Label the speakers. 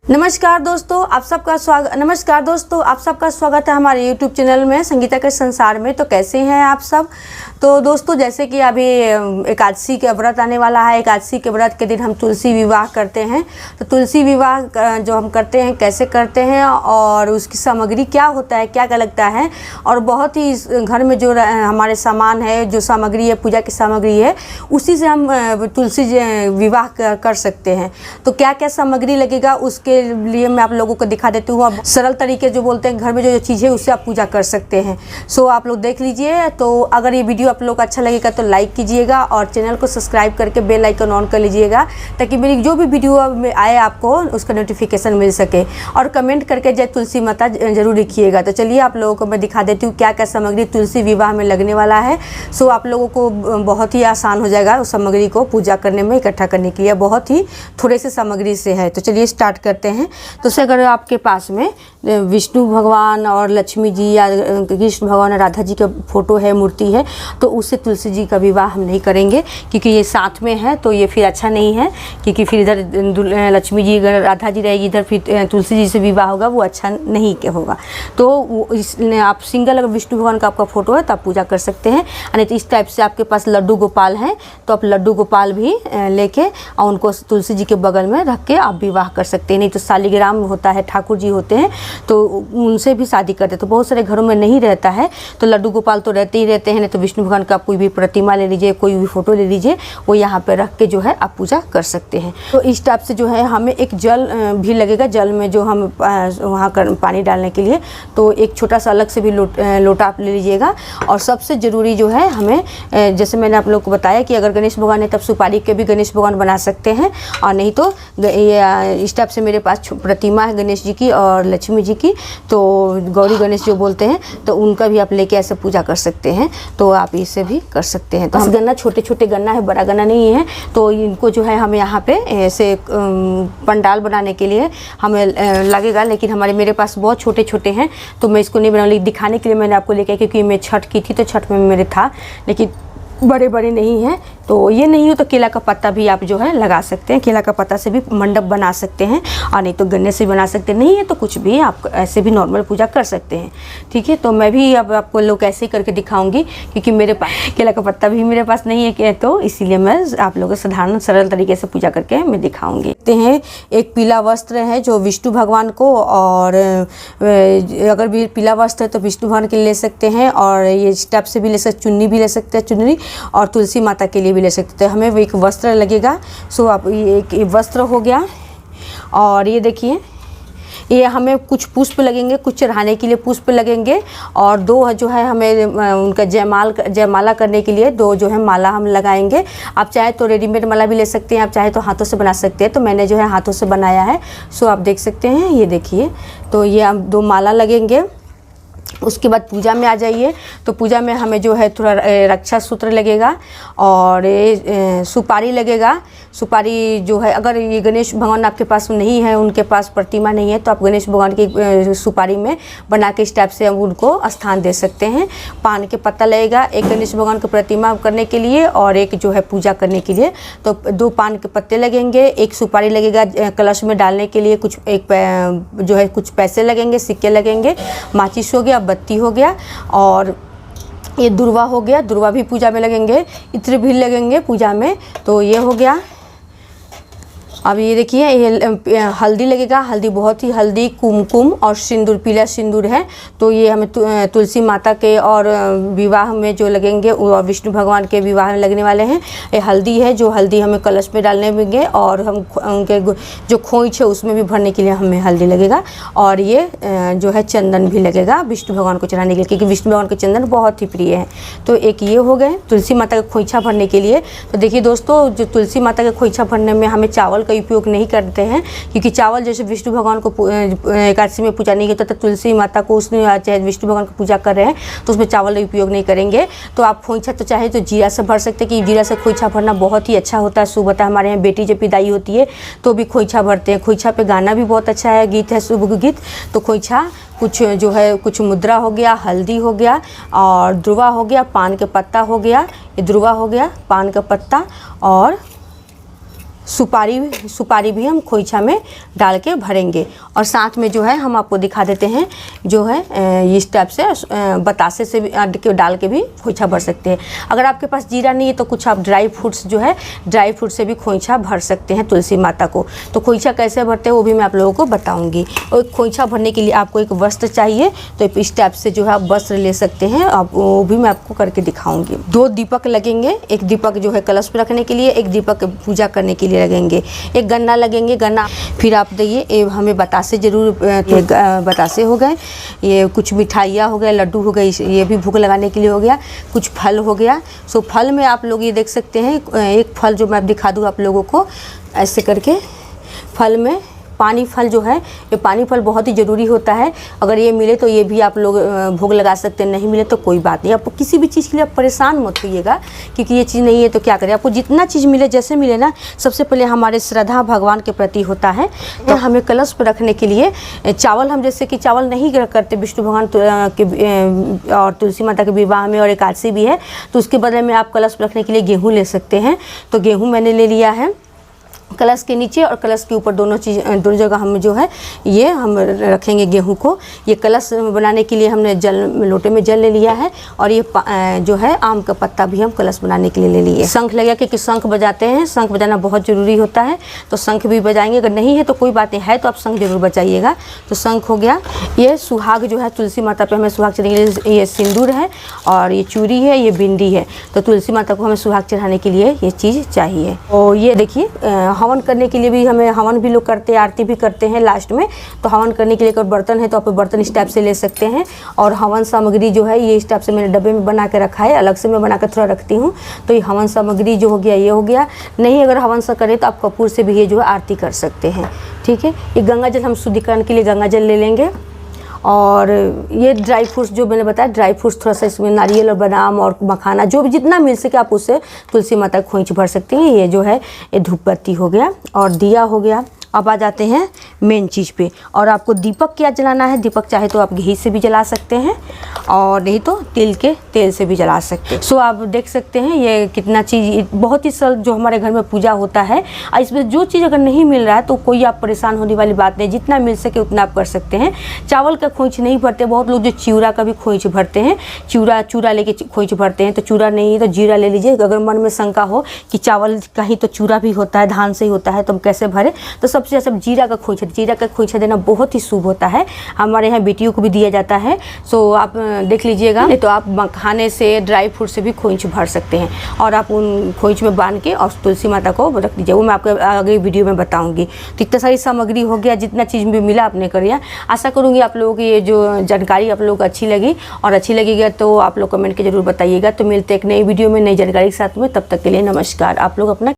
Speaker 1: नमस्कार दोस्तों, आप सबका स्वागत है हमारे YouTube चैनल में संगीता के संसार में। तो कैसे हैं आप सब। तो दोस्तों, जैसे कि अभी एकादशी का व्रत आने वाला है। एकादशी के व्रत के दिन हम तुलसी विवाह करते हैं। तो तुलसी विवाह जो हम करते हैं कैसे करते हैं और उसकी सामग्री क्या होता है, क्या क्या लगता है, और बहुत ही घर में जो हमारे सामान है, जो सामग्री है, पूजा की सामग्री है, उसी से हम तुलसी विवाह कर सकते हैं। तो क्या क्या सामग्री लगेगा उसके लिए मैं आप लोगों को दिखा देती हूँ। सरल तरीके जो बोलते हैं, घर में जो चीज़ है उससे आप पूजा कर सकते हैं। सो आप लोग देख लीजिए। तो अगर ये वीडियो आप लोग को अच्छा लगेगा तो लाइक कीजिएगा और चैनल को सब्सक्राइब करके बेल आइकन ऑन कर लीजिएगा, ताकि मेरी जो भी वीडियो आए आपको उसका नोटिफिकेशन मिल सके। और कमेंट करके जय तुलसी माता जरूर लिखिएगा। तो चलिए आप लोगों को मैं दिखा देती हूँ क्या क्या सामग्री तुलसी विवाह में लगने वाला है। सो आप लोगों को बहुत ही आसान हो जाएगा उस सामग्री को पूजा करने में इकट्ठा करने के लिए। बहुत ही थोड़े से सामग्री से है। तो चलिए स्टार्ट करते हैं। तो से अगर आपके पास में विष्णु भगवान और लक्ष्मी जी या कृष्ण भगवान और राधा जी का फोटो है, मूर्ति है, तो उससे तुलसी जी का विवाह हम नहीं करेंगे, क्योंकि ये साथ में है तो ये फिर अच्छा नहीं है। क्योंकि फिर इधर लक्ष्मी जी अगर राधा जी रहेगी, इधर फिर तुलसी जी से विवाह होगा, वो अच्छा नहीं होगा। तो इसलिए आप सिंगल अगर विष्णु भगवान का आपका फोटो है तो आप पूजा कर सकते हैं। नहीं तो इस टाइप से आपके पास लड्डू गोपाल हैं तो आप लड्डू गोपाल भी लेके और उनको तुलसी जी के बगल में रख के आप विवाह कर सकते हैं। नहीं तो शालिग्राम होता है, ठाकुर जी होते हैं, तो उनसे भी शादी करते। तो बहुत सारे घरों में नहीं रहता है, तो लड्डू गोपाल तो रहते ही रहते हैं। नहीं तो विष्णु भगवान का कोई भी प्रतिमा ले लीजिए, कोई भी फोटो ले लीजिए, वो यहाँ पे रख के जो है आप पूजा कर सकते हैं। तो इस टाइप से जो है हमें एक जल भी लगेगा। जल में जो हम वहाँ पानी डालने के लिए, तो एक छोटा सा अलग से भी लोटा आप ले लीजिएगा। और सबसे ज़रूरी जो है हमें, जैसे मैंने आप लोग को बताया कि अगर गणेश भगवान है तब सुपारी के भी गणेश भगवान बना सकते हैं। और नहीं तो इस टाइप से मेरे पास प्रतिमा है गणेश जी की और लक्ष्मी जी की, तो गौरी गणेश जो बोलते हैं, तो उनका भी आप लेके ऐसे पूजा कर सकते हैं। तो आप इससे भी कर सकते हैं। तो गन्ना छोटे छोटे गन्ना है, बड़ा गन्ना नहीं है। तो इनको जो है हमें यहाँ पे ऐसे पंडाल बनाने के लिए हमें लगेगा, लेकिन मेरे पास बहुत छोटे छोटे हैं तो मैं इसको नहीं बना, दिखाने के लिए मैंने आपको लेके, क्योंकि मैं छठ की थी तो छठ में मेरे था, लेकिन बड़े बड़े नहीं हैं। तो ये नहीं हो तो केला का पत्ता भी आप जो है लगा सकते हैं। केला का पत्ता से भी मंडप बना सकते हैं, और नहीं तो गन्ने से बना सकते हैं। नहीं है तो कुछ भी आप ऐसे भी नॉर्मल पूजा कर सकते हैं। ठीक है। तो मैं भी अब आपको लोग ऐसे ही करके दिखाऊंगी, क्योंकि मेरे पास केला का पत्ता भी मेरे पास नहीं है, तो इसीलिए मैं आप लोगों को साधारण सरल तरीके से पूजा करके मैं दिखाऊंगी। देखते हैं, एक पीला वस्त्र है जो विष्णु भगवान को, और अगर भी पीला वस्त्र है तो विष्णु भगवान के लिए ले सकते हैं, और ये स्टेप से भी ले सकते, चुन्नी भी ले सकते हैं, चुन्नी, और तुलसी माता के लिए भी ले सकते हैं। हमें वो एक वस्त्र लगेगा। सो आप ये एक वस्त्र हो गया। और ये देखिए, ये हमें कुछ पुष्प लगेंगे, कुछ चढ़ाने के लिए पुष्प लगेंगे, और दो जो है हमें उनका जयमाला करने के लिए दो जो है माला हम लगाएंगे। आप चाहे तो रेडीमेड माला भी ले सकते हैं, आप चाहे तो हाथों से बना सकते हैं। तो मैंने जो है हाथों से बनाया है। सो आप देख सकते हैं, ये देखिए। तो ये हम दो माला लगेंगे। उसके बाद पूजा में आ जाइए। तो पूजा में हमें जो है थोड़ा रक्षा सूत्र लगेगा, और सुपारी लगेगा। सुपारी जो है, अगर ये गणेश भगवान आपके पास नहीं है, उनके पास प्रतिमा नहीं है, तो आप गणेश भगवान की सुपारी में बना के इस टाइप से हम उनको स्थान दे सकते हैं। पान के पत्ता लगेगा, एक गणेश भगवान की प्रतिमा करने के लिए और एक जो है पूजा करने के लिए। तो दो पान के पत्ते लगेंगे, एक सुपारी लगेगा कलश में डालने के लिए, कुछ एक जो है कुछ पैसे लगेंगे, सिक्के लगेंगे, माचिस हो गया, बत्ती हो गया, और ये दुर्वा हो गया। दुर्वा भी पूजा में लगेंगे, इत्र भी लगेंगे पूजा में। तो ये हो गया। अब ये देखिए, ये हल्दी लगेगा। हल्दी बहुत ही, हल्दी, कुमकुम और सिंदूर, पीला सिंदूर है। तो ये हमें तुलसी माता के और विवाह में जो लगेंगे, और विष्णु भगवान के विवाह में लगने वाले हैं। ये हल्दी है, जो हल्दी हमें कलश में डालने देंगे, और हम उनके जो खोइच है उसमें भी भरने के लिए हमें हल्दी लगेगा। और ये जो है चंदन भी लगेगा विष्णु भगवान को चढ़ाने के लिए, क्योंकि विष्णु भगवान के चंदन बहुत ही प्रिय है। तो एक ये हो गए तुलसी माता का खोइछा भरने के लिए। तो देखिए दोस्तों, जो तुलसी माता का खोइछा भरने में हमें चावल का उपयोग नहीं करते हैं, क्योंकि चावल जैसे विष्णु भगवान को एकादशी में पूजा नहीं होता, तो तुलसी माता को उसमें चाहे विष्णु भगवान को पूजा कर रहे हैं तो उसमें चावल का उपयोग नहीं करेंगे। तो आप खोइछा तो चाहे तो जीरा से भर सकते हैं, कि जीरा से खोइछा भरना बहुत ही अच्छा होता है, शुभ होता है। हमारे यहाँ बेटी जब विदाई होती है तो भी खोइछा भरते हैं। खोइछा पे गाना भी बहुत अच्छा है, गीत है, शुभ गीत। तो खोइछा कुछ जो है, कुछ मुद्रा हो गया, हल्दी हो गया, और ध्रुवा हो गया, पान के पत्ता हो गया। ये ध्रुवा हो गया, पान का पत्ता, और सुपारी भी हम खोइछा में डाल के भरेंगे। और साथ में जो है हम आपको दिखा देते हैं जो है इस टाइप से बतासे से भी डाल के भी खोइछा भर सकते हैं। अगर आपके पास जीरा नहीं है तो कुछ आप ड्राई फ्रूट्स जो है ड्राई फ्रूट से भी खोइछा भर सकते हैं तुलसी माता को। तो खोइछा कैसे भरते हैं वो भी मैं आप लोगों को बताऊँगी। और खोइछा भरने के लिए आपको एक वस्त्र चाहिए, तो इस टाइप से जो है आप वस्त्र ले सकते हैं, आप वो भी मैं आपको करके दिखाऊँगी। 2 दीपक लगेंगे, एक दीपक जो है कलश पर रखने के लिए, एक दीपक पूजा करने के लिए लगेंगे, एक गन्ना लगेंगे, गन्ना। फिर आप देखिए हमें बतासे जरूर, ये बतासे हो गए, ये कुछ मिठाइयाँ हो गए, लड्डू हो गए, ये भी भोग लगाने के लिए हो गया, कुछ फल हो गया। सो फल में आप लोग ये देख सकते हैं, एक फल जो मैं दिखा दूँ आप लोगों को ऐसे करके। फल में पानी फल जो है, ये पानी फल बहुत ही ज़रूरी होता है। अगर ये मिले तो ये भी आप लोग भोग लगा सकते हैं, नहीं मिले तो कोई बात नहीं। आपको किसी भी चीज़ के लिए आप परेशान मत होइएगा, क्योंकि ये चीज़ नहीं है तो क्या करें। आपको जितना चीज़ मिले, जैसे मिले ना, सबसे पहले हमारे श्रद्धा भगवान के प्रति होता है। तो हमें कलश पर रखने के लिए चावल, हम जैसे कि चावल नहीं करते विष्णु भगवान के और तुलसी माता के विवाह में और एकादशी भी है, तो उसके बदले में आप कलश पर रखने के लिए गेहूँ ले सकते हैं। तो गेहूँ मैंने ले लिया है। कलश के नीचे और कलश के ऊपर दोनों जगह हम जो है ये हम रखेंगे गेहूं को। ये कलश बनाने के लिए हमने लोटे में जल ले लिया है, और ये जो है आम का पत्ता भी हम कलश बनाने के लिए ले लिए। शंख लगा, क्योंकि शंख बजाते हैं, शंख बजाना बहुत ज़रूरी होता है, तो शंख भी बजाएंगे। अगर नहीं है तो कोई बात नहीं है, तो आप शंख जरूर बजाइएगा। तो शंख हो गया। ये सुहाग जो है तुलसी माता पे हमें सुहाग चढ़ाने के लिए, ये सिंदूर है और ये चूड़ी है, ये बिंदी है। तो तुलसी माता को हमें सुहाग चढ़ाने के लिए ये चीज़ चाहिए। और ये देखिए हवन करने के लिए भी हमें, हवन भी लोग करते हैं, आरती भी करते हैं लास्ट में। तो हवन करने के लिए अगर बर्तन है तो आप बर्तन इस टाइप से ले सकते हैं। और हवन सामग्री जो है ये इस टाइप से मैंने डब्बे में बना के रखा है, अलग से मैं बना कर थोड़ा रखती हूँ। तो ये हवन सामग्री जो हो गया ये हो गया। नहीं अगर हवन सा करें तो आप कपूर से भी ये जो है आरती कर सकते हैं, ठीक है। ये गंगा जल हम शुद्धिकरण के लिए गंगा जल ले लेंगे। और ये ड्राई फ्रूट्स जो मैंने बताया, ड्राई फ्रूट्स थोड़ा सा इसमें नारियल और बादाम और मखाना जो भी जितना मिल सके आप उससे तुलसी माता खोइंच भर सकते हैं। ये जो है ये धूप बत्ती हो गया और दिया हो गया। अब आ जाते हैं मेन चीज़ पे। और आपको दीपक क्या जलाना है, दीपक चाहे तो आप घी से भी जला सकते हैं और नहीं तो तिल के तेल से भी जला सकते हैं। सो आप देख सकते हैं ये कितना चीज़, बहुत ही सरल जो हमारे घर में पूजा होता है। और इसमें जो चीज़ अगर नहीं मिल रहा है तो कोई आप परेशान होने वाली बात नहीं, जितना मिल सके उतना आप कर सकते हैं। चावल का खोइंच नहीं भरते, बहुत लोग जो चिवड़ा का भी खोइंच भरते हैं, चूड़ा लेके खोइंच भरते हैं। तो चूड़ा नहीं है तो जीरा ले लीजिए। अगर मन में शंका हो कि चावल का ही तो चूड़ा भी होता है, धान से ही होता है, तो हम कैसे भरें, तो सबसे सब जीरा का खोइंछा देना बहुत ही शुभ होता है। हमारे यहाँ बेटियों को भी दिया जाता है। सो आप देख लीजिएगा। नहीं तो आप मखाने से, ड्राई फ्रूट से भी खोइंच भर सकते हैं। और आप उन खोइंच में बांध के और तुलसी माता को रख दीजिए। वो मैं आपको आगे वीडियो में बताऊंगी। तो इतना सारी सामग्री हो गया, जितना चीज़ भी मिला आपने कर लिया। आशा करूँगी आप लोगों की ये जो जानकारी आप लोगों को अच्छी लगी, और अच्छी लगेगी तो आप लोग कमेंट के जरूर बताइएगा। तो मिलते एक नई वीडियो में नई जानकारी के साथ में, तब तक के लिए नमस्कार। आप लोग अपना